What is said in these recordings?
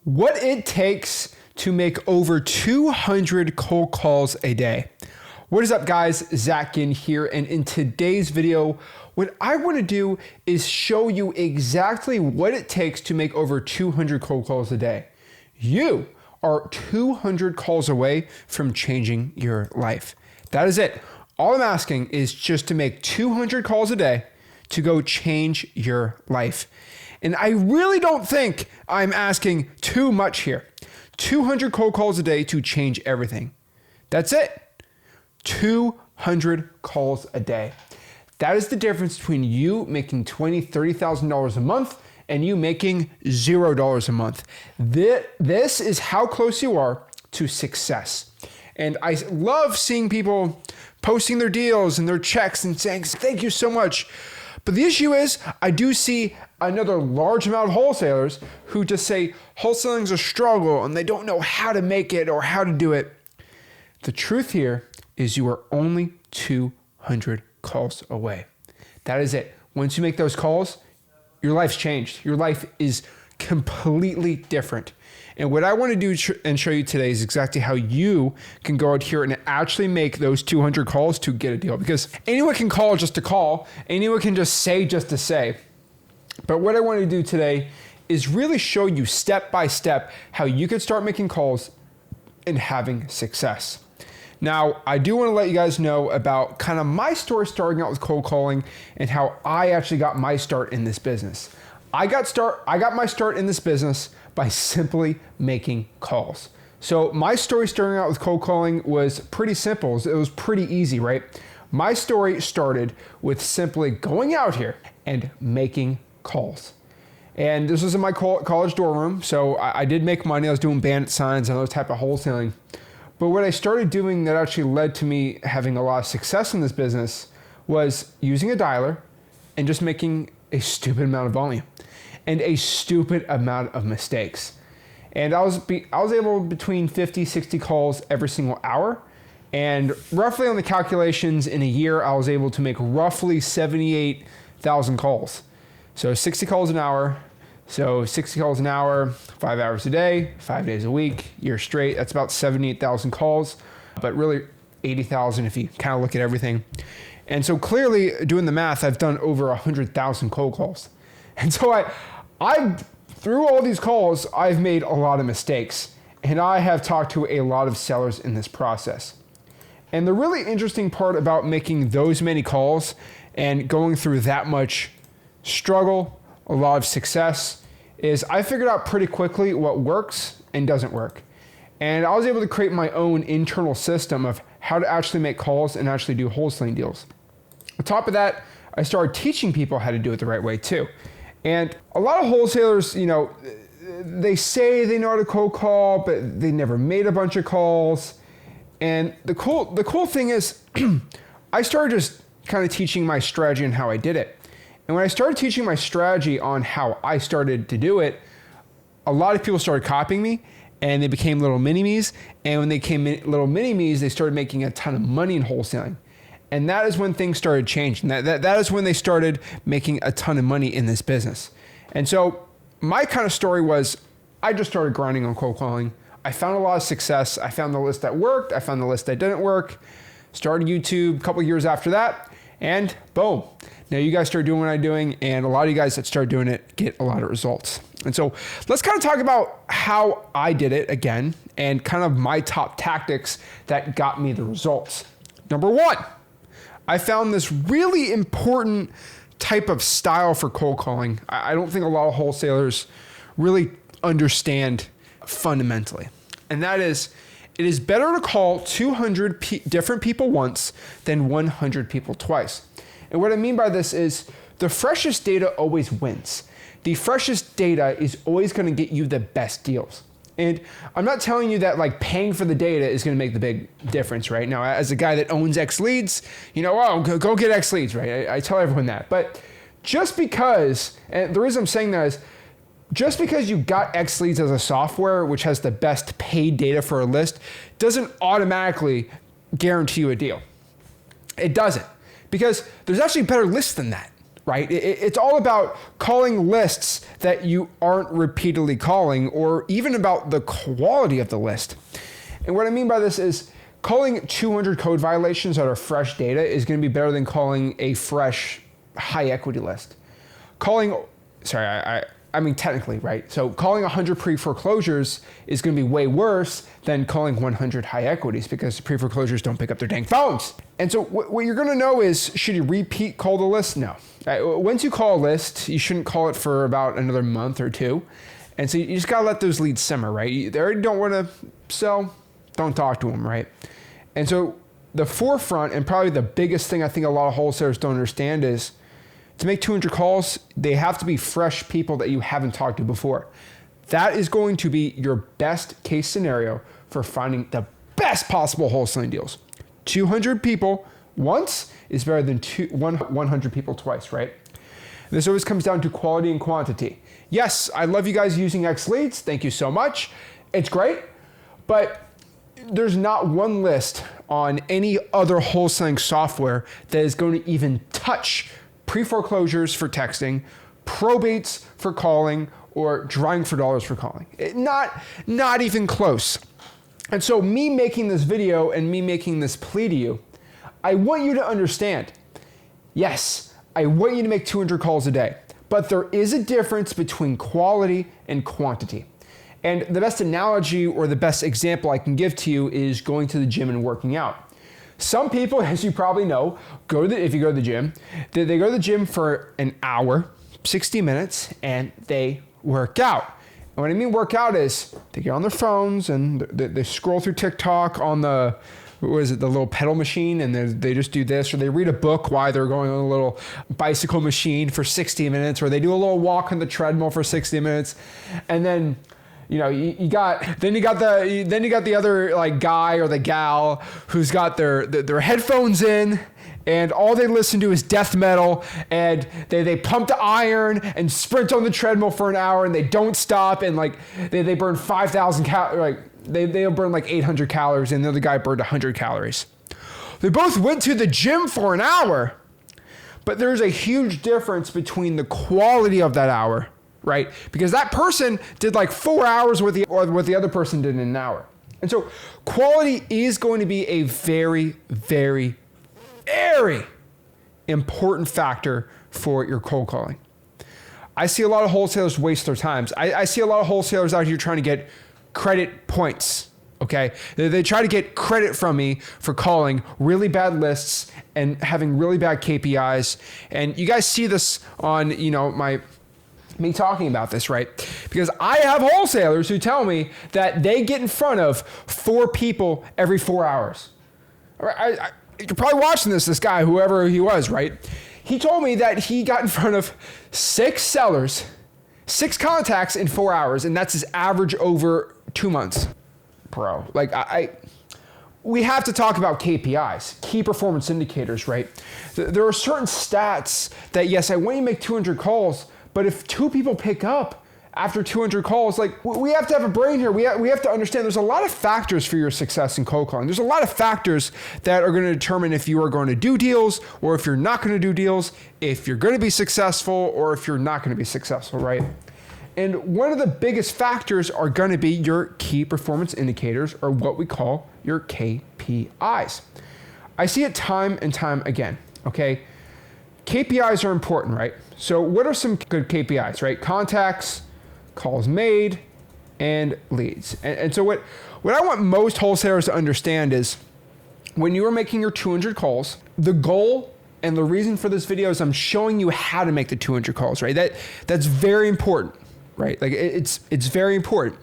What it takes to make over 200 cold calls a day. What is up, guys? Zach in here, and in today's video, what I want to do is show you exactly what it takes to make over 200 cold calls a day. You are 200 calls away from changing your life. That is it. All I'm asking is just to make 200 calls a day to go change your life. And I really don't think I'm asking too much here. 200 cold calls a day to change everything. That's it. 200 calls a day. That is the difference between you making $20,000, $30,000 a month and you making $0 a month. This is how close you are to success. And I love seeing people posting their deals and their checks and saying, thank you so much. But the issue is, I do see another large amount of wholesalers who just say wholesaling is a struggle and they don't know how to make it or how to do it. The truth here is you are only 200 calls away. That is it. Once you make those calls, your life's changed. Your life is completely different. And what I want to do and show you today is exactly how you can go out here and actually make those 200 calls to get a deal. Because anyone can call just to call. Anyone can just to say. But what I want to do today is really show you step by step how you can start making calls and having success. Now, I do want to let you guys know about kind of my story starting out with cold calling and how I actually got my start in this business. I got my start in this business by simply making calls. So my story starting out with cold calling was pretty simple. It was pretty easy, right? My story started with simply going out here and making calls. And this was in my college dorm room. So I did make money. I was doing bandit signs and those type of wholesaling. But what I started doing that actually led to me having a lot of success in this business was using a dialer and just making a stupid amount of volume and a stupid amount of mistakes. And I was able between 50, 60 calls every single hour. And roughly on the calculations in a year, I was able to make roughly 78,000 calls. So 60 calls an hour. So 60 calls an hour, 5 hours a day, 5 days a week, year straight. That's about 78,000 calls, but really 80,000 if you kind of look at everything. And so clearly doing the math, I've done over 100,000 cold calls. And so I through all these calls, I've made a lot of mistakes, and I have talked to a lot of sellers in this process. And the really interesting part about making those many calls and going through that much struggle, a lot of success, is I figured out pretty quickly what works and doesn't work. And I was able to create my own internal system of how to actually make calls and actually do wholesaling deals. On top of that, I started teaching people how to do it the right way too. And a lot of wholesalers, they say they know how to cold call, but they never made a bunch of calls. And the cool thing is I started just kind of teaching my strategy and how I did it. And when I started teaching my strategy on how I started to do it, a lot of people started copying me and they became little mini-me's. And when they became little mini-me's, they started making a ton of money in wholesaling. And that is when things started changing. That is when they started making a ton of money in this business. And so my kind of story was, I just started grinding on cold calling. I found a lot of success. I found the list that worked. I found the list that didn't work. Started YouTube a couple years after that, and boom. Now you guys start doing what I'm doing, and a lot of you guys that start doing it get a lot of results. And so let's kind of talk about how I did it again, and kind of my top tactics that got me the results. Number one, I found this really important type of style for cold calling. I don't think a lot of wholesalers really understand fundamentally. And that is, it is better to call 200 different people once than 100 people twice. And what I mean by this is the freshest data always wins. The freshest data is always going to get you the best deals. And I'm not telling you that like paying for the data is going to make the big difference, right? Now, as a guy that owns X leads, go get X leads, right? I tell everyone that. But just because, and the reason I'm saying that is, just because you got X leads as a software, which has the best paid data for a list, doesn't automatically guarantee you a deal. It doesn't, because there's actually better lists than that, right? It's all about calling lists that you aren't repeatedly calling, or even about the quality of the list. And what I mean by this is calling 200 code violations that are fresh data is going to be better than calling a fresh high equity list. I mean technically, right? So calling 100 pre-foreclosures is going to be way worse than calling 100 high equities, because the pre-foreclosures don't pick up their dang phones. And so what you're going to know is, should you repeat call the list? No. Once you call a list, you shouldn't call it for about another month or two. And so you just got to let those leads simmer, right? They already don't want to sell, don't talk to them, right? And so the forefront, and probably the biggest thing I think a lot of wholesalers don't understand, is to make 200 calls, they have to be fresh people that you haven't talked to before. That is going to be your best case scenario for finding the best possible wholesaling deals. 200 people once is better than 100 people twice, right? This always comes down to quality and quantity. Yes, I love you guys using X Leads. Thank you so much. It's great, but there's not one list on any other wholesaling software that is going to even touch pre-foreclosures for texting, probates for calling, or drawing for dollars for calling. Not even close. And so me making this video and me making this plea to you, I want you to understand, yes, I want you to make 200 calls a day, but there is a difference between quality and quantity. And the best analogy or the best example I can give to you is going to the gym and working out. Some people, as you probably know, if you go to the gym, they go to the gym for an hour, 60 minutes, and they work out. And what I mean work out is they get on their phones and they scroll through TikTok on the little pedal machine, and they just do this, or they read a book while they're going on a little bicycle machine for 60 minutes, or they do a little walk on the treadmill for 60 minutes, and then you got the other like guy or the gal who's got their headphones in, and all they listen to is death metal, and they pump the iron and sprint on the treadmill for an hour, and they don't stop, and like they burn 5,000 calories, they'll burn like 800 calories, and the other guy burned 100 calories. They both went to the gym for an hour, but there's a huge difference between the quality of that hour, right? Because that person did like 4 hours what the other person did in an hour. And so quality is going to be a very, very, very important factor for your cold calling. I see a lot of wholesalers waste their times. I see a lot of wholesalers out here trying to get credit points, okay? They try to get credit from me for calling really bad lists and having really bad KPIs. And you guys see this on, me talking about this, right? Because I have wholesalers who tell me that they get in front of 4 people every 4 hours. You're probably watching this guy, whoever he was, right? He told me that he got in front of 6 sellers, 6 contacts in 4 hours, and that's his average over 2 months. Bro, we have to talk about KPIs, key performance indicators, right? There are certain stats that, yes, I want you to make 200 calls, but if 2 people pick up after 200 calls, we have to have a brain here. We have to understand there's a lot of factors for your success in cold calling. There's a lot of factors that are going to determine if you are going to do deals or if you're not going to do deals, if you're going to be successful or if you're not going to be successful, right? And one of the biggest factors are going to be your key performance indicators, or what we call your KPIs. I see it time and time again, okay? KPIs are important, right? So what are some good KPIs, right? Contacts, calls made, and leads. And so what I want most wholesalers to understand is when you are making your 200 calls, the goal and the reason for this video is I'm showing you how to make the 200 calls, right? That's very important, right? Like it's very important.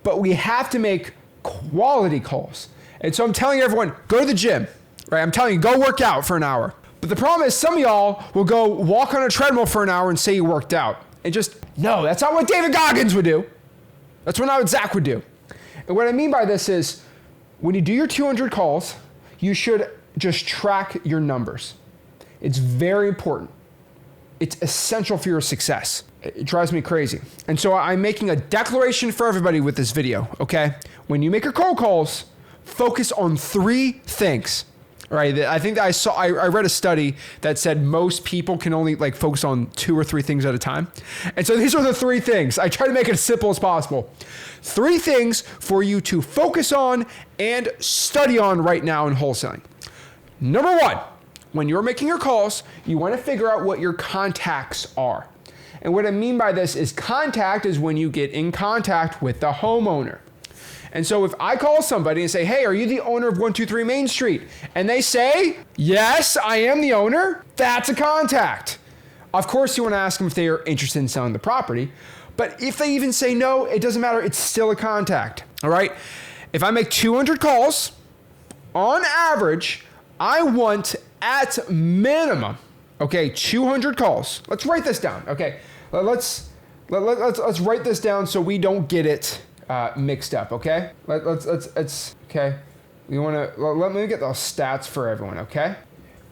But we have to make quality calls. And so I'm telling everyone, go to the gym, right? I'm telling you, go work out for an hour. But the problem is some of y'all will go walk on a treadmill for an hour and say you worked out. And no, that's not what David Goggins would do. That's not what Zach would do. And what I mean by this is when you do your 200 calls, you should just track your numbers. It's very important. It's essential for your success. It drives me crazy. And so I'm making a declaration for everybody with this video, okay? When you make your cold calls, focus on 3 things. Right. I think that I read a study that said most people can only like focus on 2 or 3 things at a time. And so these are the 3 things. I try to make it as simple as possible. 3 things for you to focus on and study on right now in wholesaling. Number 1, when you're making your calls, you want to figure out what your contacts are. And what I mean by this is contact is when you get in contact with the homeowner. And so if I call somebody and say, hey, are you the owner of 123 Main Street? And they say, yes, I am the owner. That's a contact. Of course, you want to ask them if they are interested in selling the property. But if they even say no, it doesn't matter. It's still a contact. All right. If I make 200 calls, on average, I want at minimum, okay, 200 calls. Let's write this down. Okay. Let's write this down so we don't get it mixed up, okay? Let's okay. We want to let me get those stats for everyone, okay?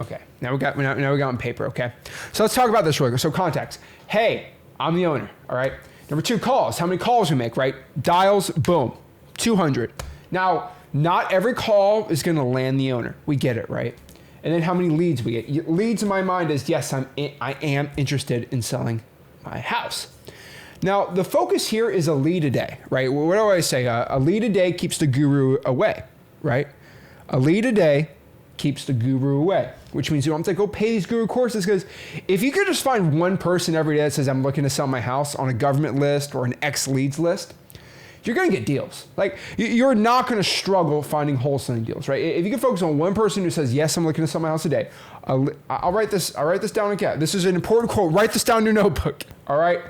Okay. Now we got on paper, okay? So let's talk about this really quick. So contacts. Hey, I'm the owner, all right? Number 2, calls. How many calls we make, right? Dials, boom, 200. Now, not every call is going to land the owner. We get it, right? And then how many leads we get? Leads in my mind is yes, I am interested in selling my house. Now, the focus here is a lead a day, right? What do I say? A lead a day keeps the guru away, right? A lead a day keeps the guru away, which means you don't have to go pay these guru courses, because if you could just find one person every day that says, I'm looking to sell my house on a government list or an X leads list, you're going to get deals. Like, you're not going to struggle finding wholesaling deals, right? If you can focus on one person who says, yes, I'm looking to sell my house today, I'll write this down again. This is an important quote. Write this down in your notebook, all right?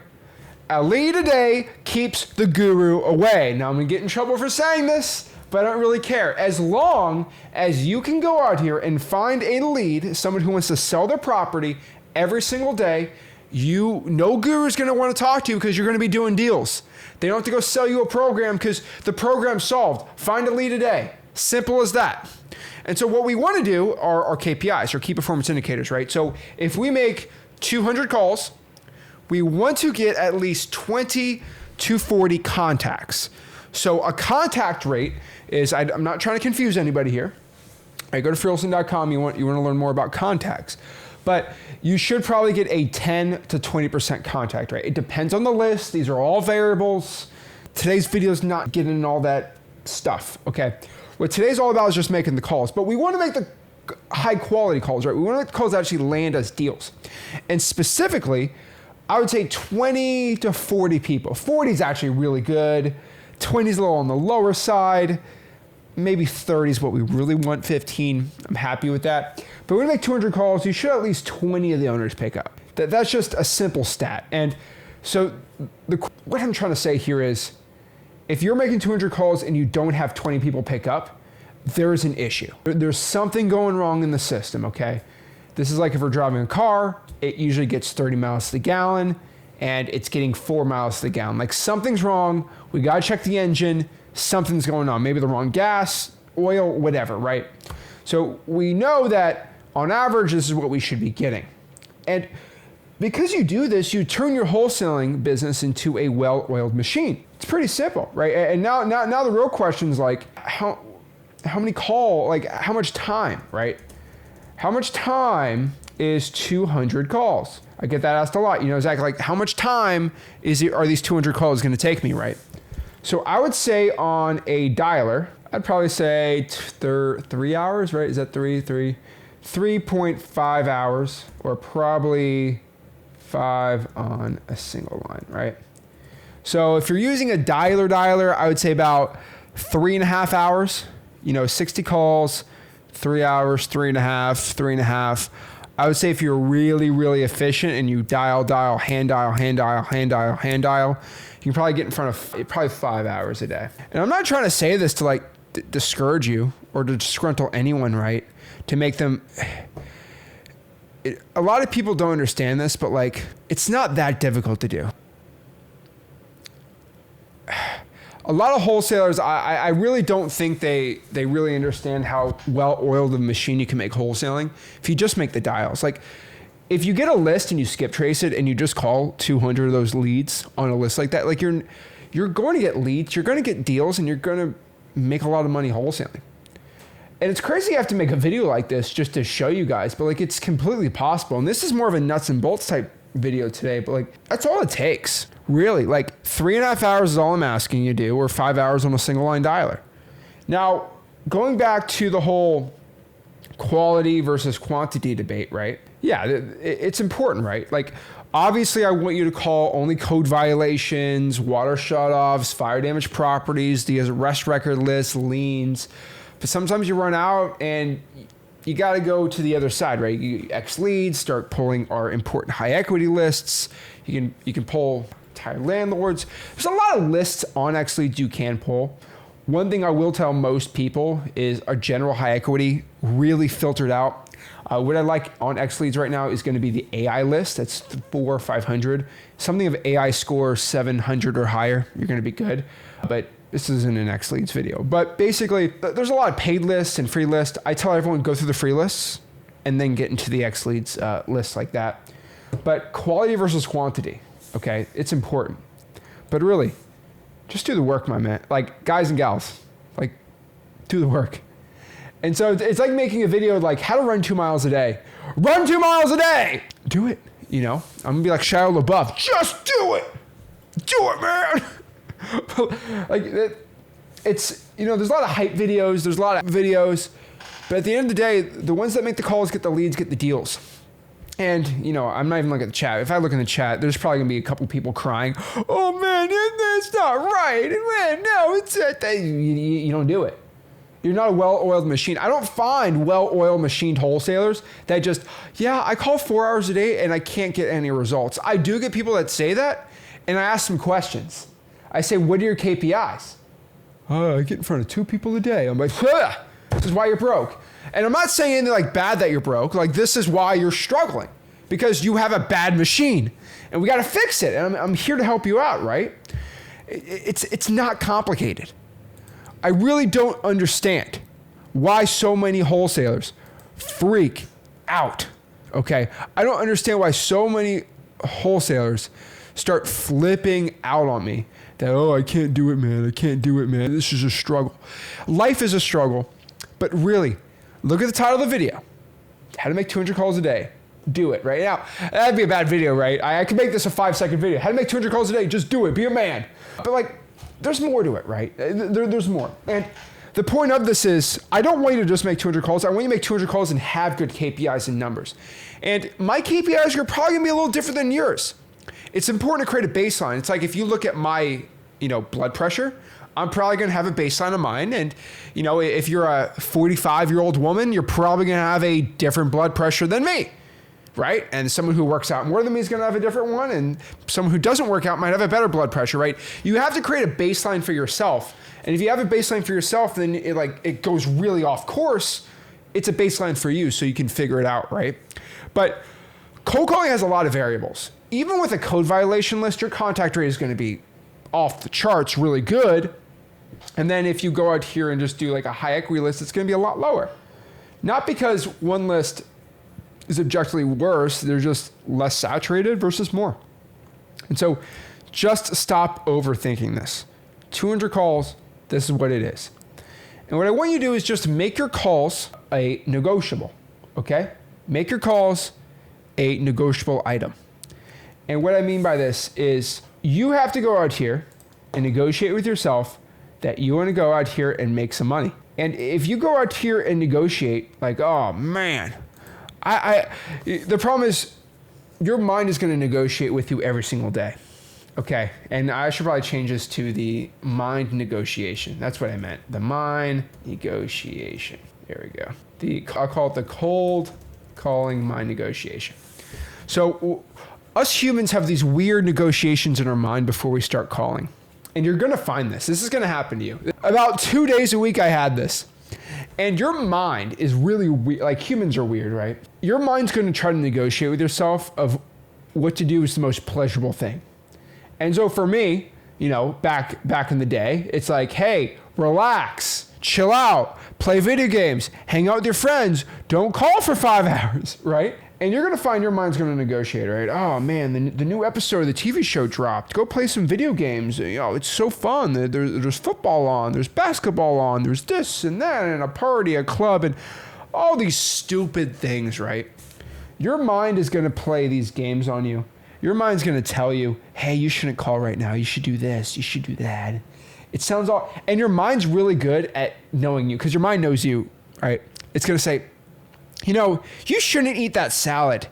A lead a day keeps the guru away. Now, I'm going to get in trouble for saying this, but I don't really care. As long as you can go out here and find a lead, someone who wants to sell their property every single day, no guru is going to want to talk to you because you're going to be doing deals. They don't have to go sell you a program because the program's solved. Find a lead a day. Simple as that. And so what we want to do are our KPIs, or key performance indicators, right? So if we make 200 calls, we want to get at least 20 to 40 contacts. So a contact rate is, I'm not trying to confuse anybody here. I go to freewholesaling.com, you want to learn more about contacts. But you should probably get a 10 to 20% contact rate. It depends on the list. These are all variables. Today's video is not getting into all that stuff, okay? What today's all about is just making the calls. But we want to make the high quality calls, right? We want to make the calls that actually land us deals. And specifically, I would say 20 to 40 people. 40 is actually really good. 20 is a little on the lower side. Maybe 30 is what we really want. 15, I'm happy with that. But when we make 200 calls, you should at least 20 of the owners pick up. That's just a simple stat. And so what I'm trying to say here is, if you're making 200 calls and you don't have 20 people pick up, there's an issue. There's something going wrong in the system, okay? This is like if we're driving a car, it usually gets 30 miles to the gallon and it's getting 4 miles to the gallon. Like, something's wrong. We got to check the engine. Something's going on. Maybe the wrong gas, oil, whatever, right? So we know that on average, this is what we should be getting. And because you do this, you turn your wholesaling business into a well-oiled machine. It's pretty simple, right? And now the real question is like, how much time, right? How much time is 200 calls? I get that asked a lot. Zach, like, how much time are these 200 calls going to take me, right? So I would say on a dialer, I'd probably say 3 hours, right? Is that 3.5 hours, or probably 5 on a single line, right? So if you're using a dialer, I would say about 3.5 hours, 60 calls, 3 hours, 3.5, 3.5. I would say if you're really, really efficient and you dial, hand dial, you can probably get in front of probably 5 hours a day. And I'm not trying to say this to like discourage you or to disgruntle anyone, right? To make them, a lot of people don't understand this, but like, it's not that difficult to do. A lot of wholesalers, I really don't think they really understand how well-oiled of a machine you can make wholesaling if you just make the dials. Like, if you get a list and you skip trace it and you just call 200 of those leads on a list like that, like, you're going to get leads, you're going to get deals, and you're going to make a lot of money wholesaling. And it's crazy I have to make a video like this just to show you guys, but like it's completely possible. And this is more of a nuts and bolts type video today, but like that's all it takes. Really, like 3.5 hours is all I'm asking you to do, or 5 hours on a single line dialer. Now, going back to the whole quality versus quantity debate, right? Yeah, it's important, right? Like, obviously, I want you to call only code violations, water shutoffs, fire damage properties, the arrest record list, liens. But sometimes you run out and you got to go to the other side, right? You X leads, start pulling our important high equity lists. You can pull entire landlords. There's a lot of lists on X leads you can pull. One thing I will tell most people is a general high equity really filtered out. What I like on X leads right now is going to be the AI list. That's 400 or 500. Something of AI score 700 or higher, you're going to be good. But this isn't an X leads video. But basically, there's a lot of paid lists and free lists. I tell everyone go through the free lists and then get into the X leads lists like that. But quality versus quantity, okay? It's important. But really, just do the work, my man. Like, guys and gals, like, do the work. And so it's like making a video like how to run 2 miles a day. Run 2 miles a day! Do it, you know? I'm gonna be like Shia LaBeouf. Just do it! Do it, man! Like, it's, you know, there's a lot of hype videos, there's a lot of videos, but at the end of the day, the ones that make the calls, get the leads, get the deals. And, you know, I'm not even looking at the chat. If I look in the chat, there's probably going to be a couple people crying, oh, man, that's not right. Man, no, it's that thing. You don't do it. You're not a well-oiled machine. I don't find well-oiled machined wholesalers that just, yeah, I call 4 hours a day and I can't get any results. I do get people that say that, and I ask them questions. I say, what are your KPIs? I get in front of 2 people a day. I'm like, this is why you're broke. And I'm not saying anything like bad that you're broke. Like, this is why you're struggling, because you have a bad machine and we got to fix it. And I'm here to help you out, right? It's not complicated. I really don't understand why so many wholesalers freak out. Okay. I don't understand why so many wholesalers start flipping out on me that, oh, I can't do it, man. I can't do it, man. This is a struggle. Life is a struggle, but really, look at the title of the video. How to make 200 calls a day. Do it right now. That'd be a bad video, right? I could make this a 5-second video. How to make 200 calls a day. Just do it. Be a man. But like, there's more to it, right? There's more. And the point of this is, I don't want you to just make 200 calls. I want you to make 200 calls and have good KPIs and numbers. And my KPIs are probably gonna be a little different than yours. It's important to create a baseline. It's like if you look at my, blood pressure, I'm probably going to have a baseline of mine. And, if you're a 45-year-old woman, you're probably going to have a different blood pressure than me, right? And someone who works out more than me is going to have a different one. And someone who doesn't work out might have a better blood pressure, right? You have to create a baseline for yourself. And if you have a baseline for yourself, then it goes really off course. It's a baseline for you so you can figure it out, right? But cold calling has a lot of variables. Even with a code violation list, your contact rate is going to be off the charts really good. And then if you go out here and just do like a high equity list, it's going to be a lot lower. Not because one list is objectively worse, they're just less saturated versus more. And so just stop overthinking this. 200 calls, this is what it is. And what I want you to do is just make your calls a negotiable, okay? Make your calls a negotiable item. And what I mean by this is you have to go out here and negotiate with yourself that you want to go out here and make some money. And if you go out here and negotiate like, oh man, the problem is your mind is going to negotiate with you every single day. Okay. And I should probably change this to the mind negotiation. That's what I meant. The mind negotiation. There we go. I'll call it the cold calling mind negotiation. So us humans have these weird negotiations in our mind before we start calling. And you're going to find this. This is going to happen to you. About 2 days a week, I had this. And your mind is really weird. Like, humans are weird, right? Your mind's going to try to negotiate with yourself of what to do is the most pleasurable thing. And so for me, back in the day, it's like, hey, relax, chill out, play video games, hang out with your friends, don't call for 5 hours, right? And you're going to find your mind's going to negotiate, right? Oh man, the new episode of the TV show dropped. Go play some video games. You know, it's so fun. There's football on, there's basketball on, there's this and that, and a party, a club, and all these stupid things, right? Your mind is going to play these games on you. Your mind's going to tell you, hey, you shouldn't call right now. You should do this. You should do that. It sounds all, and your mind's really good at knowing you because your mind knows you, right? It's going to say, you know, you shouldn't eat that salad.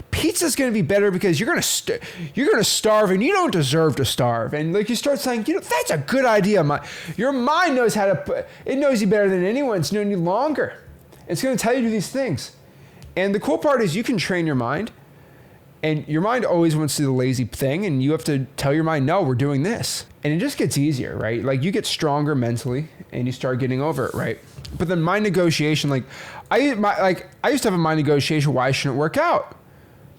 Pizza's going to be better because you're going to starve and you don't deserve to starve. And like you start saying, you know, that's a good idea. Your mind knows it knows you better than anyone. It's known you longer. It's going to tell you to do these things. And the cool part is you can train your mind, and your mind always wants to do the lazy thing, and you have to tell your mind, no, we're doing this. And it just gets easier, right? Like you get stronger mentally and you start getting over it, right? But then mind negotiation, I used to have a mind negotiation why I shouldn't work out.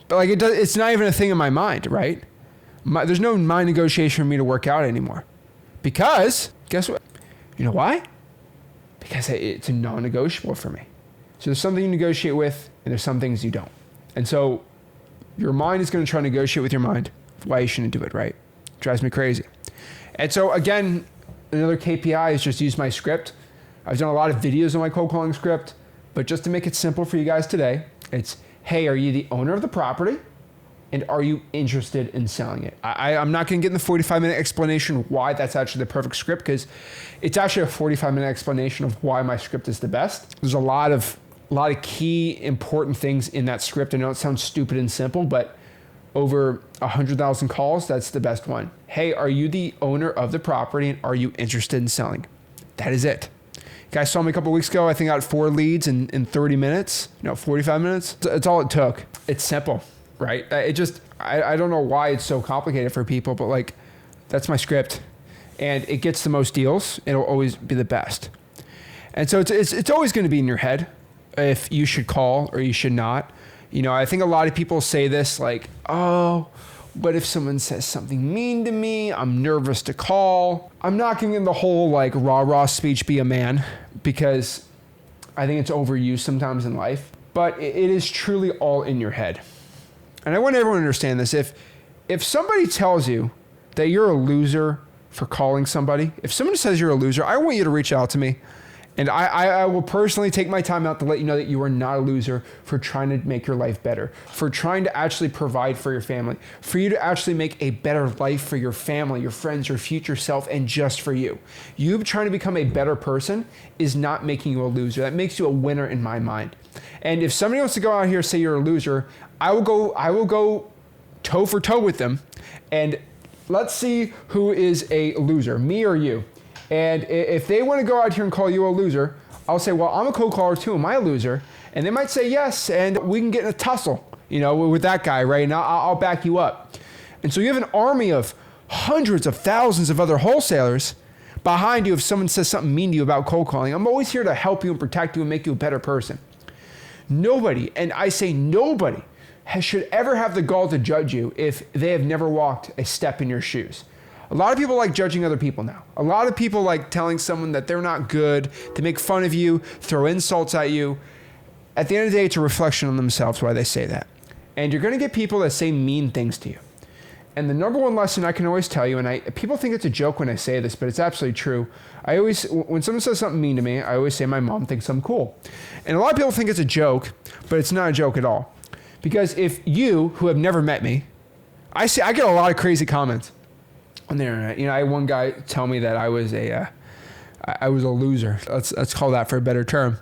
But like it's not even a thing in my mind, right? There's no mind negotiation for me to work out anymore. Because, guess what? You know why? Because it's a non-negotiable for me. So there's something you negotiate with, and there's some things you don't. And so your mind is going to try to negotiate with your mind why you shouldn't do it, right? It drives me crazy. And so again, another KPI is just use my script. I've done a lot of videos on my cold calling script, but just to make it simple for you guys today, it's, hey, are you the owner of the property? And are you interested in selling it? I'm not going to get in the 45-minute explanation why that's actually the perfect script, because it's actually a 45-minute explanation of why my script is the best. There's a lot of key important things in that script. I know it sounds stupid and simple, but over 100,000 calls, that's the best one. Hey, are you the owner of the property and are you interested in selling? That is it. You guys saw me a couple of weeks ago. I think I got 4 leads in 30 minutes, 45 minutes. That's all it took. It's simple, right? I don't know why it's so complicated for people, but like that's my script, and it gets the most deals. It'll always be the best. And so it's always going to be in your head if you should call or you should not. You know, I think a lot of people say this like, oh, what if someone says something mean to me? I'm nervous to call. I'm not getting in the whole like rah-rah speech, be a man, because I think it's overused sometimes in life, but it is truly all in your head. And I want everyone to understand this. If somebody tells you that you're a loser for calling somebody, if someone says you're a loser, I want you to reach out to me. And I will personally take my time out to let you know that you are not a loser for trying to make your life better, for trying to actually provide for your family, for you to actually make a better life for your family, your friends, your future self, and just for you. You trying to become a better person is not making you a loser. That makes you a winner in my mind. And if somebody wants to go out here and say you're a loser, I will go toe for toe with them. And let's see who is a loser, me or you. And if they want to go out here and call you a loser, I'll say, well, I'm a cold caller too. Am I a loser? And they might say yes, and we can get in a tussle, with that guy, right? And I'll back you up. And so you have an army of hundreds of thousands of other wholesalers behind you if someone says something mean to you about cold calling. I'm always here to help you and protect you and make you a better person. Nobody, and I say nobody, should ever have the gall to judge you if they have never walked a step in your shoes. A lot of people like judging other people now. A lot of people like telling someone that they're not good, to make fun of you, throw insults at you. At the end of the day, it's a reflection on themselves why they say that. And you're going to get people that say mean things to you. And the number one lesson I can always tell you, and people think it's a joke when I say this, but it's absolutely true. When someone says something mean to me, I always say my mom thinks I'm cool. And a lot of people think it's a joke, but it's not a joke at all. Because if you, who have never met me, I get a lot of crazy comments on the internet. I had one guy tell me that I was a loser. Let's call that for a better term.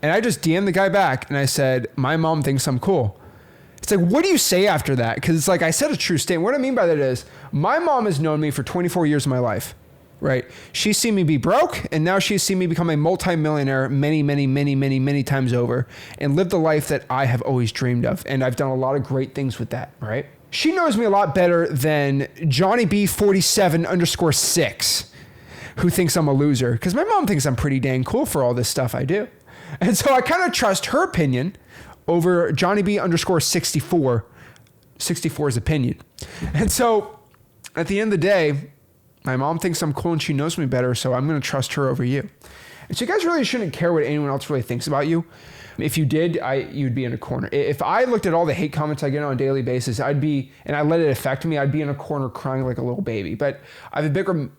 And I just DM'd the guy back and I said, my mom thinks I'm cool. It's like, what do you say after that? Because it's like, I said a true statement. What I mean by that is, my mom has known me for 24 years of my life, right? She's seen me be broke, and now she's seen me become a multimillionaire many, many, many, many, many times over, and live the life that I have always dreamed of. And I've done a lot of great things with that, right? She knows me a lot better than Johnny B47_6, who thinks I'm a loser, because my mom thinks I'm pretty dang cool for all this stuff I do. And so I kind of trust her opinion over Johnny B_64's opinion. And so at the end of the day, my mom thinks I'm cool and she knows me better, so I'm going to trust her over you. And so you guys really shouldn't care what anyone else really thinks about you. If you did, you'd be in a corner. If I looked at all the hate comments I get on a daily basis, and I let it affect me, I'd be in a corner crying like a little baby. But I have a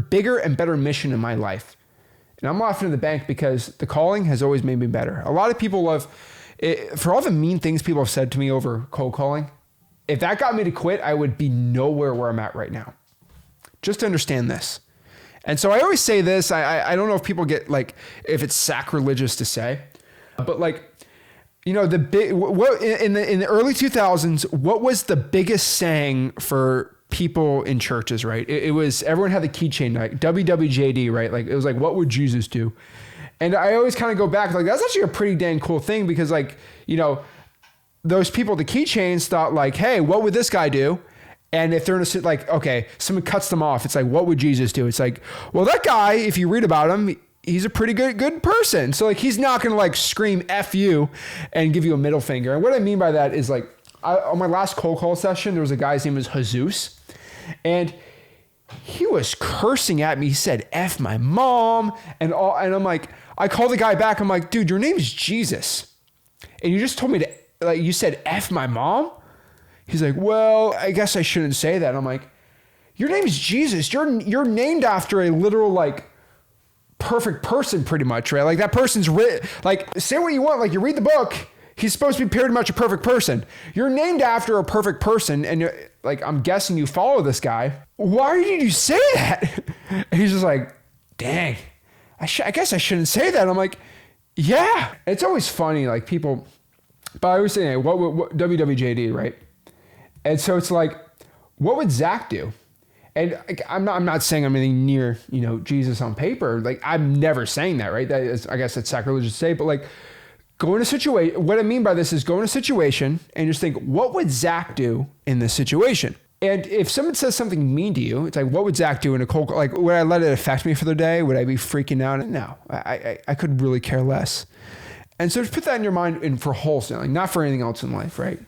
bigger and better mission in my life. And I'm laughing at the bank because the calling has always made me better. A lot of people love, for all the mean things people have said to me over cold calling, if that got me to quit, I would be nowhere where I'm at right now. Just understand this. And so I always say this, I don't know if people get like, if it's sacrilegious to say, but like, you know, in the early 2000s, what was the biggest saying for people in churches, right? It was, everyone had the keychain, like WWJD, right? Like, it was like, what would Jesus do? And I always kind of go back, like, that's actually a pretty dang cool thing because, like, you know, those people, the keychains thought like, hey, what would this guy do? And if they're in a, like, okay, someone cuts them off. It's like, what would Jesus do? It's like, well, that guy, if you read about him, he's a pretty good person. So like, he's not going to like scream F you and give you a middle finger. And what I mean by that is like, on my last cold call session, there was a guy's name was Jesus. And he was cursing at me. He said, F my mom and all. And I'm like, I called the guy back. I'm like, dude, your name is Jesus. And you just told me to, like, you said F my mom. He's like, well, I guess I shouldn't say that. I'm like, your name is Jesus. You're named after a literal, like, perfect person pretty much, right? Like that person's like, say what you want. Like you read the book, he's supposed to be pretty much a perfect person. You're named after a perfect person. And you're like, I'm guessing you follow this guy. Why did you say that? And he's just like, dang, I guess I shouldn't say that. I'm like, yeah. It's always funny. Like people, but I always say, hey, what WWJD, right? And so it's like, what would Zach do? And I'm not saying I'm anything near, you know, Jesus on paper. Like I'm never saying that, right? That is, I guess that's sacrilegious to say, but like go in a situation. What I mean by this is go in a situation and just think, what would Zach do in this situation? And if someone says something mean to you, it's like, what would Zach do in a cold call? Like, would I let it affect me for the day? Would I be freaking out? No, I could really care less. And so just put that in your mind and for wholesaling, not for anything else in life, right?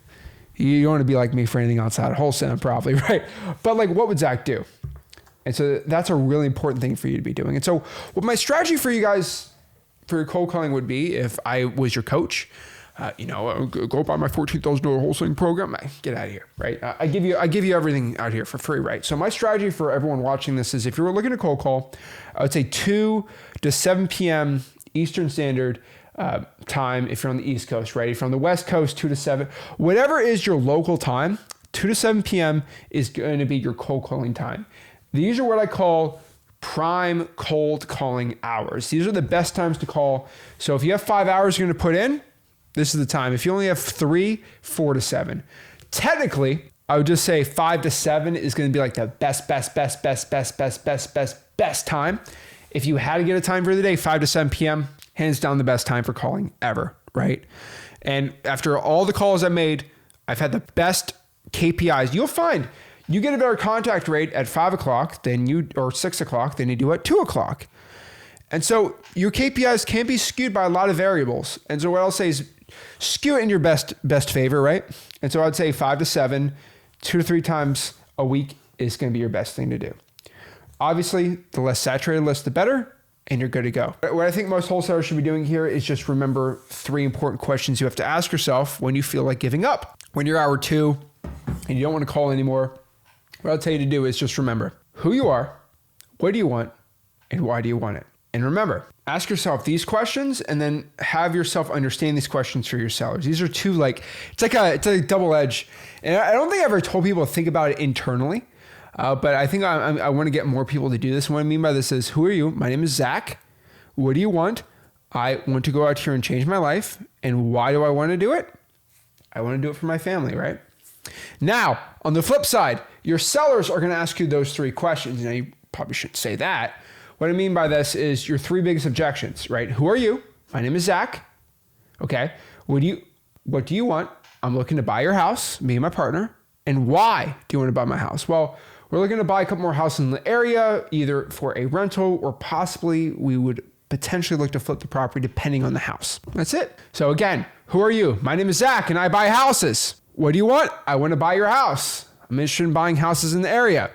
You don't want to be like me for anything outside of wholesaling probably, right? But like, what would Zach do? And so that's a really important thing for you to be doing. And so what my strategy for you guys for your cold calling would be if I was your coach, you know, go buy my $14,000 wholesaling program, get out of here, right? I give you everything out here for free, right? So my strategy for everyone watching this is if you were looking to cold call, I would say 2 to 7 p.m. Eastern Standard time if you're on the East Coast, right? If you're on the West Coast, 2 to 7, whatever is your local time, 2 to 7 p.m. is going to be your cold calling time. These are what I call prime cold calling hours. These are the best times to call. So if you have 5 hours you're going to put in, this is the time. If you only have 3, 4 to 7. Technically, I would just say 5 to 7 is going to be like the best time. If you had to get a time for the day, 5 to 7 p.m., hands down the best time for calling ever, right? And after all the calls I made, I've had the best KPIs. You'll find you get a better contact rate at 5 o'clock or 6 o'clock than you do at 2 o'clock. And so your KPIs can be skewed by a lot of variables. And so what I'll say is skew it in your best favor, right? And so I'd say 5 to 7, 2 to 3 times a week is going to be your best thing to do. Obviously, the less saturated list, the better, and you're good to go. What I think most wholesalers should be doing here is just remember 3 important questions you have to ask yourself when you feel like giving up. When you're hour 2 and you don't want to call anymore, what I'll tell you to do is just remember who you are, what do you want, and why do you want it? And remember, ask yourself these questions and then have yourself understand these questions for your sellers. These are 2, like, it's like a double edge. And I don't think I ever told people to think about it internally. But I think I want to get more people to do this. And what I mean by this is, who are you? My name is Zach. What do you want? I want to go out here and change my life. And why do I want to do it? I want to do it for my family, right? Now, on the flip side, your sellers are going to ask you those 3 questions. Now, you probably shouldn't say that. What I mean by this is your 3 biggest objections, right? Who are you? My name is Zach. Okay. What do you want? I'm looking to buy your house, me and my partner. And why do you want to buy my house? Well, we're looking to buy a couple more houses in the area, either for a rental or possibly we would potentially look to flip the property depending on the house. That's it. So again, who are you? My name is Zach and I buy houses. What do you want? I want to buy your house. I'm interested in buying houses in the area.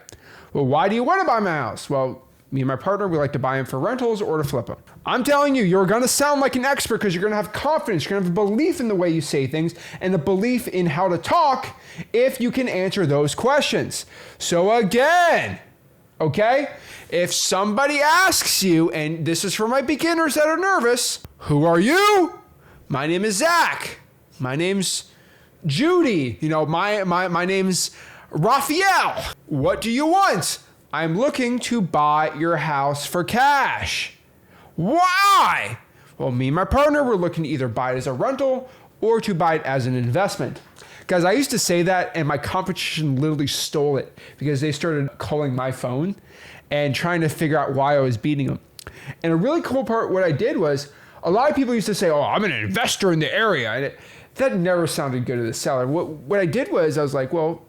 Well, why do you want to buy my house? Well, Me and my partner, we like to buy them for rentals or to flip them. I'm telling you, you're going to sound like an expert because you're going to have confidence. You're going to have a belief in the way you say things and a belief in how to talk if you can answer those questions. So again, okay, if somebody asks you, and this is for my beginners that are nervous, who are you? My name is Zach. My name's Judy. My name's Raphael. What do you want? I'm looking to buy your house for cash. Why? Well, me and my partner were looking to either buy it as a rental or to buy it as an investment. Guys, I used to say that and my competition literally stole it because they started calling my phone and trying to figure out why I was beating them. And a really cool part, what I did was, a lot of people used to say, oh, I'm an investor in the area. And that never sounded good to the seller. What I did was I was like, well,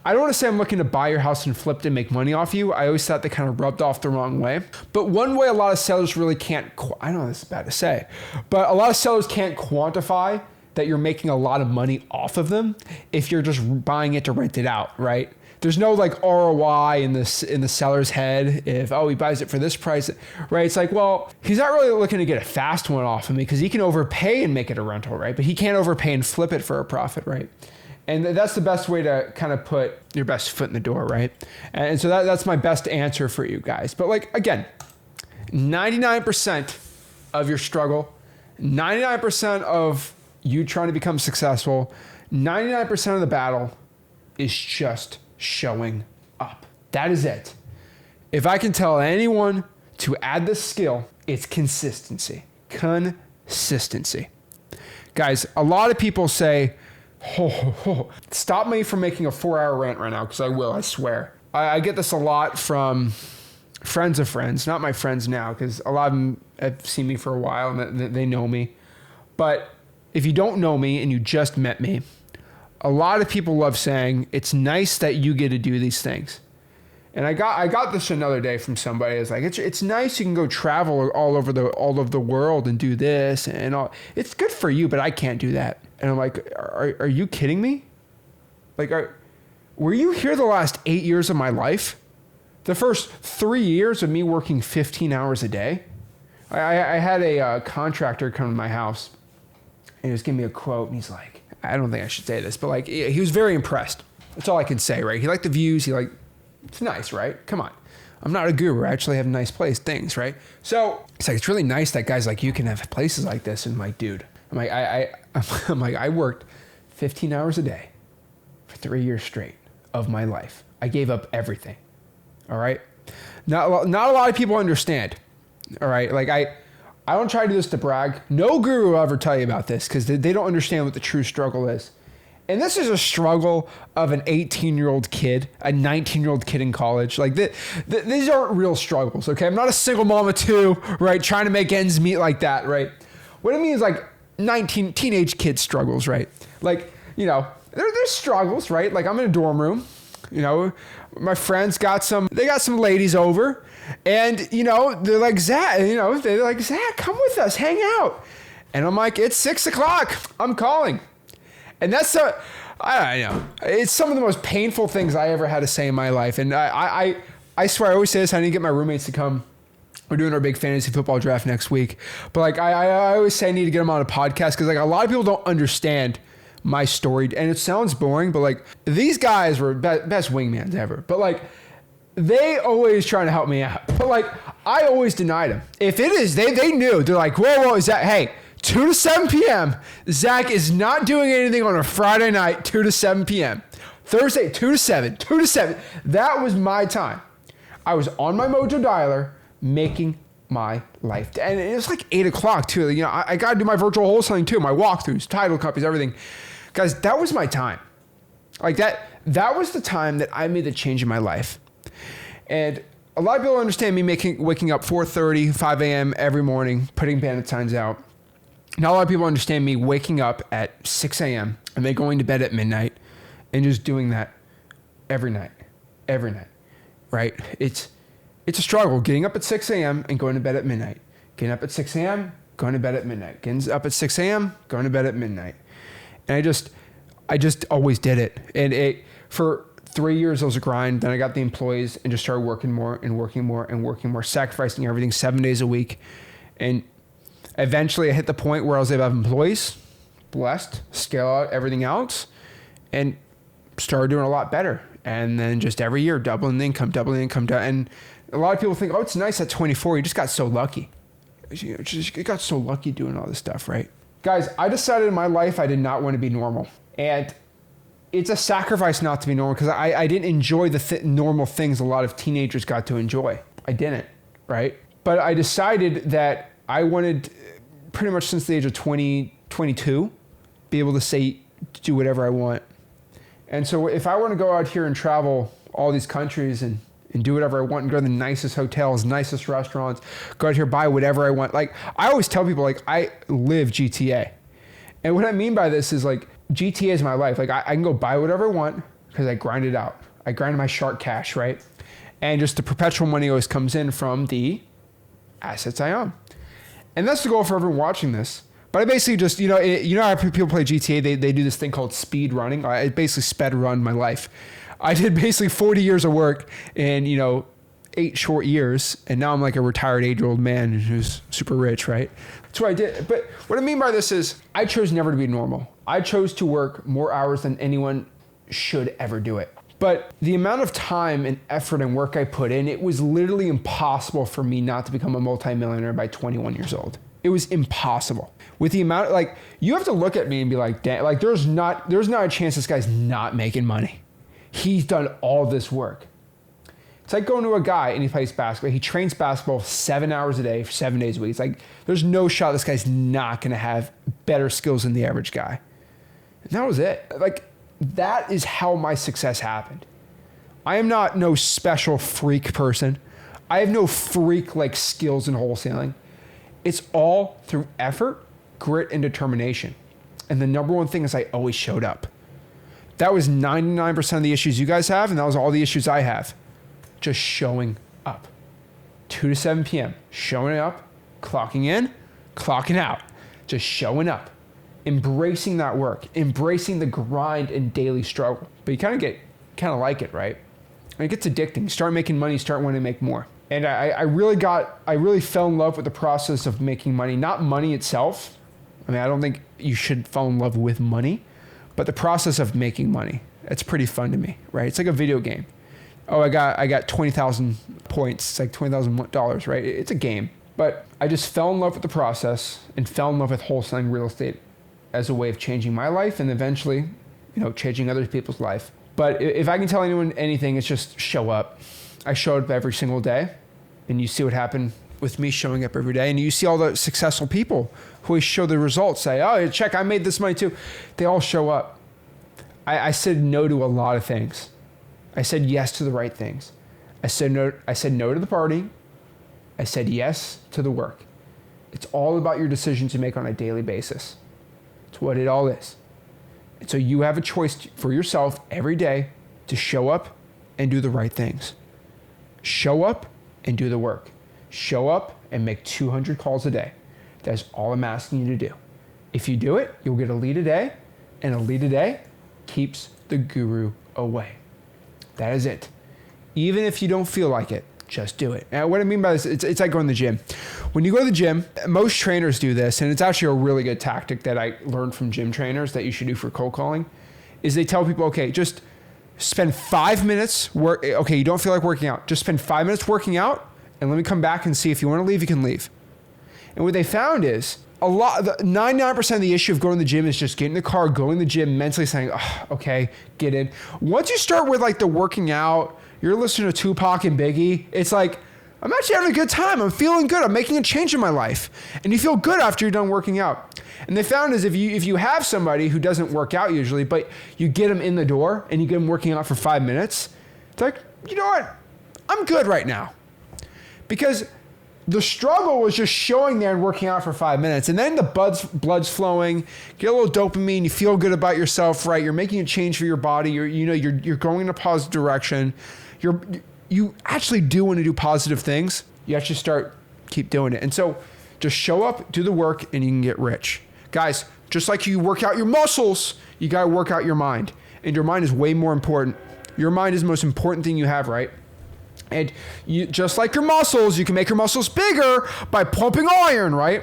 I don't want to say I'm looking to buy your house and flip it and make money off you. I always thought that kind of rubbed off the wrong way. But one way a lot of sellers really can't, I know this is bad to say, but a lot of sellers can't quantify that you're making a lot of money off of them if you're just buying it to rent it out, right? There's no like ROI in the seller's head if, he buys it for this price, right? It's like, well, he's not really looking to get a fast one off of me because he can overpay and make it a rental, right? But he can't overpay and flip it for a profit, right? And that's the best way to kind of put your best foot in the door, right? And so that's my best answer for you guys. But like, again, 99% of your struggle, 99% of you trying to become successful, 99% of the battle is just showing up. That is it. If I can tell anyone to add this skill, it's consistency. Consistency. Guys, a lot of people say, stop me from making a 4-hour rant right now, because I will, I swear. I get this a lot from friends of friends, not my friends now, because a lot of them have seen me for a while and they know me. But if you don't know me and you just met me, a lot of people love saying, it's nice that you get to do these things. And I got this another day from somebody. It's like, it's nice you can go travel all over the world and do this and all. It's good for you, but I can't do that. And I'm like, are you kidding me? Like, were you here the last 8 years of my life? The first 3 years of me working 15 hours a day? I had a contractor come to my house and he was giving me a quote and he's like, I don't think I should say this, but like, he was very impressed. That's all I can say, right? He liked the views. It's nice, right? Come on. I'm not a guru. I actually have a nice place, things, right? So it's like, it's really nice that guys like you can have places like this. And I'm like, dude, I worked 15 hours a day for 3 years straight of my life. I gave up everything. All right. Not a lot of people understand. All right. Like I don't try to do this to brag. No guru will ever tell you about this because they don't understand what the true struggle is. And this is a struggle of an 18-year-old kid, a 19-year-old kid in college. Like these aren't real struggles. Okay. I'm not a single mom of two, right? Trying to make ends meet like that. Right. What I mean is like teenage kid struggles, right? Like, there's struggles, right? Like I'm in a dorm room, my friends got some ladies over and, they're like, Zach, come with us, hang out. And I'm like, it's 6:00. I'm calling. And that's I don't know. It's some of the most painful things I ever had to say in my life. And I swear, I always say this. I need to get my roommates to come. We're doing our big fantasy football draft next week. But like, I always say I need to get them on a podcast because like a lot of people don't understand my story. And it sounds boring, but like these guys were best wingmans ever. But like, they always trying to help me out. But like, I always denied them. If it is, they knew. They're like, whoa, is that, hey, 2 to 7 p.m. Zach is not doing anything on a Friday night, 2 to 7 p.m. Thursday, 2 to 7, 2 to 7. That was my time. I was on my Mojo dialer making my life. And it was like 8:00 too. I got to do my virtual wholesaling too, my walkthroughs, title copies, everything. Guys, that was my time. Like that was the time that I made the change in my life. And a lot of people understand me waking up 4:30, 5 a.m. every morning, putting bandit signs out. Not a lot of people understand me waking up at 6 a.m. and then going to bed at midnight and just doing that every night, right? It's a struggle getting up at 6 a.m. and going to bed at midnight. Getting up at 6 a.m., going to bed at midnight. Getting up at 6 a.m., going to bed at midnight. And I just always did it. And for 3 years, it was a grind. Then I got the employees and just started working more and working more and working more, sacrificing everything 7 days a week. And eventually I hit the point where I was able to have employees, blessed, scale out everything else, and started doing a lot better. And then just every year, doubling the income. And a lot of people think, oh, it's nice at 24. You just got so lucky. You got so lucky doing all this stuff, right? Guys, I decided in my life I did not want to be normal. And it's a sacrifice not to be normal because I didn't enjoy the normal things a lot of teenagers got to enjoy. I didn't, right? But I decided that I wanted, pretty much since the age of 22, be able to say, do whatever I want. And so if I want to go out here and travel all these countries and do whatever I want and go to the nicest hotels, nicest restaurants, go out here, buy whatever I want. Like, I always tell people, like, I live GTA. And what I mean by this is, like, GTA is my life. Like, I can go buy whatever I want because I grind it out. I grind my shark cash, right? And just the perpetual money always comes in from the assets I own. And that's the goal for everyone watching this. But I basically just, you know how people play GTA, they do this thing called speed running. I basically sped run my life. I did basically 40 years of work in, 8 short years. And now I'm like a retired 8-year-old man who's super rich, right? That's what I did. But what I mean by this is I chose never to be normal. I chose to work more hours than anyone should ever do it. But the amount of time and effort and work I put in, it was literally impossible for me not to become a multimillionaire by 21 years old. It was impossible. With the amount, like, you have to look at me and be like, damn, like, there's not a chance this guy's not making money. He's done all this work. It's like going to a guy and he plays basketball. He trains basketball 7 hours a day for 7 days a week. It's like, there's no shot this guy's not going to have better skills than the average guy. And that was it. Like, that is how my success happened. I am not no special freak person. I have no freak like skills in wholesaling. It's all through effort, grit, and determination. And the number one thing is I always showed up. That was 99% of the issues you guys have, and that was all the issues I have. Just showing up. 2 to 7 p.m. Showing up, clocking in, clocking out. Just showing up. Embracing that work. Embracing the grind and daily struggle. But you kind of like it, right? And it gets addicting. You start making money, you start wanting to make more. And I really fell in love with the process of making money. Not money itself. I mean, I don't think you should fall in love with money, but the process of making money. It's pretty fun to me, right? It's like a video game. Oh, I got 20,000 points. It's like $20,000, right? It's a game. But I just fell in love with the process and fell in love with wholesaling real estate as a way of changing my life and eventually, changing other people's life. But if I can tell anyone anything, it's just show up. I showed up every single day, and you see what happened with me showing up every day. And you see all the successful people who always show the results, say, oh, check, I made this money too. They all show up. I said no to a lot of things. I said yes to the right things. I said no to the party. I said yes to the work. It's all about your decisions you make on a daily basis. It's what it all is. And so you have a choice for yourself every day to show up and do the right things. Show up and do the work. Show up and make 200 calls a day. That's all I'm asking you to do. If you do it, you'll get a lead a day, and a lead a day keeps the guru away. That is it. Even if you don't feel like it, just do it. And what I mean by this, it's like going to the gym. When you go to the gym, most trainers do this, and it's actually a really good tactic that I learned from gym trainers that you should do for cold calling, is they tell people, okay, just spend 5 minutes okay, you don't feel like working out. Just spend 5 minutes working out, and let me come back and see if you want to leave, you can leave. And what they found is 99% of the issue of going to the gym is just getting in the car, going to the gym, mentally saying, oh, okay, get in. Once you start with like the working out, you're listening to Tupac and Biggie, it's like, I'm actually having a good time. I'm feeling good. I'm making a change in my life. And you feel good after you're done working out. And they found is if you have somebody who doesn't work out usually, but you get them in the door and you get them working out for 5 minutes, it's like, you know what? I'm good right now. Because the struggle was just showing there and working out for 5 minutes. And then the blood's flowing, get a little dopamine, you feel good about yourself, right? You're making a change for your body. You're going in a positive direction. You actually do want to do positive things. You actually keep doing it. And so just show up, do the work, and you can get rich. Guys, just like you work out your muscles, you got to work out your mind. And your mind is way more important Your mind is the most important thing you have, right? And you, just like your muscles, you can make your muscles bigger by pumping iron, right?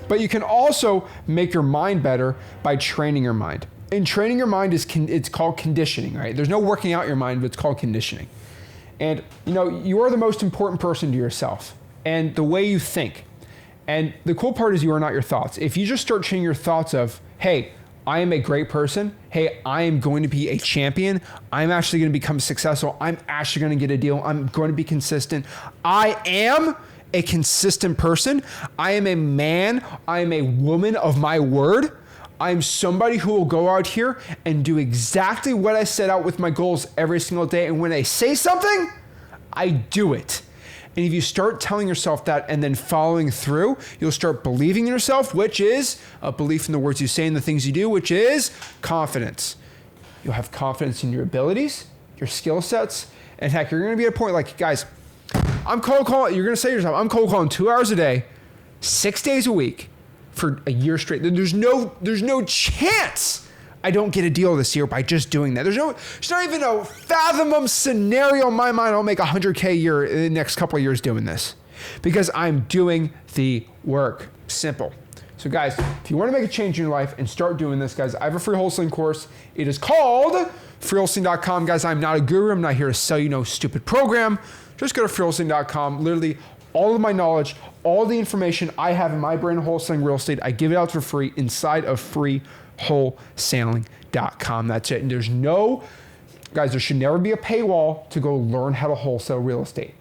But you can also make your mind better by training your mind. And training your mind it's called conditioning, right? There's no working out your mind, but it's called conditioning. And you are the most important person to yourself and the way you think. And the cool part is you are not your thoughts. If you just start changing your thoughts of, hey, I am a great person. Hey, I am going to be a champion. I'm actually going to become successful. I'm actually going to get a deal. I'm going to be consistent. I am a consistent person. I am a man. I am a woman of my word. I'm somebody who will go out here and do exactly what I set out with my goals every single day. And when I say something, I do it. And if you start telling yourself that and then following through, you'll start believing in yourself, which is a belief in the words you say and the things you do, which is confidence. You'll have confidence in your abilities, your skill sets, and heck, you're going to be at a point like, guys, I'm cold calling. You're going to say to yourself, I'm cold calling 2 hours a day, 6 days a week for a year straight. There's no chance I don't get a deal this year by just doing that. There's not even a fathomable scenario in my mind I'll make $100K a year in the next couple of years doing this because I'm doing the work. Simple. So guys, if you want to make a change in your life and start doing this, guys, I have a free wholesaling course. It is called freewholesaling.com. Guys, I'm not a guru. I'm not here to sell you no stupid program. Just go to freewholesaling.com. Literally all of my knowledge, all the information I have in my brand of wholesaling real estate, I give it out for free inside of freewholesaling.com. That's it. And there should never be a paywall to go learn how to wholesale real estate.